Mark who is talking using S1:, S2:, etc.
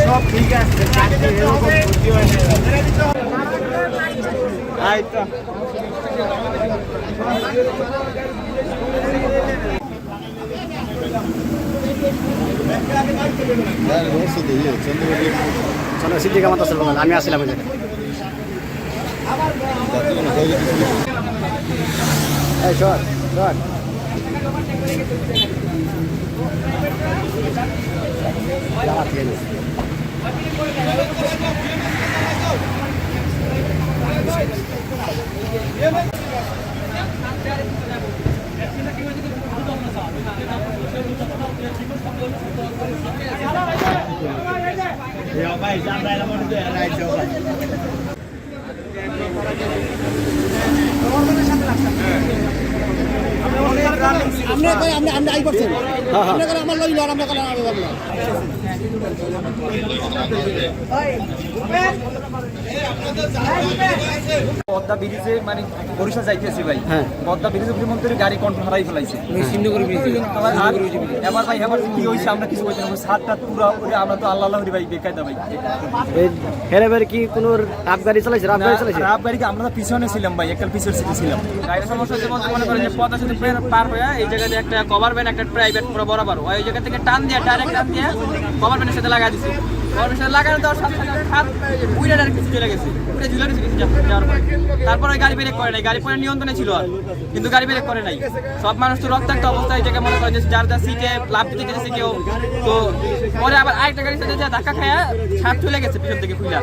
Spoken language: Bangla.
S1: সব ঠিক আছে,
S2: চলো সিদ্দিকা মাতা সাল্লাল্লাহু আমি আসলাম এই জায়গায়। এই শট শট জামাত গেল।
S1: ভাই জানলাই মনে হয় রাইট যাও ভাই
S2: আমরা আই করছেন আমার লই লড় আমরা
S3: পদ্মা ব্রিজে মানে বরিশাল যাইতেছি ভাই, পদ্মা ব্রিজে মধ্যে গাড়ি কন্ট্রোল হারাই ফেলাইছে। এবার ভাই এবার কি হয়েছে আমরা কিছু বলতে পারবো, সাতটা পুরা আমরা তো আল্লাহ ভাই বেকায়দা ভাই।
S2: হেরেবার কি কোনো রাফ গাড়ি চালাইছে? রাফ গাড়ি চালাইছে,
S3: রাফ গাড়ি আমরা তো পিছনে ছিলাম ভাই, একটা পিছের সিটে ছিলাম। গাড়ির সমস্যা হচ্ছে বলতে মনে করেন যে পদ্মা সেতু পার হয়ে এই জায়গাতে একটা কভার ভ্যান একটা প্রাইভেট পুরো বরাবর ওই জায়গা থেকে টান দিয়ে ডাইরেক্ট টান দিয়ে কভার ভ্যানের সাথে লাগা দিছে। কভার ভ্যানের সাথে লাগানো দেওয়ার সাথে সাথে হাত উইরা ডাইরেক্ট পিছনে চলে গেছে, উইরা ঝুলে যাওয়ার পরে তারপর ওই গাড়ি ব্রেক করে নাই, গাড়ি পরে নিয়ন্ত্রণে ছিল আর কিন্তু গাড়ি ব্রেক করে নাই। সব মানুষ তো রক্তাক্ত অবস্থায় এটাকে মনে করেন যে যার যার সিটে লাভ দিতে গেছে কেউ, তো পরে আবার আরেকটা গাড়ির সাথে ধাক্কা খায়া ছাদ চলে গেছে পিছন থেকে খুলে।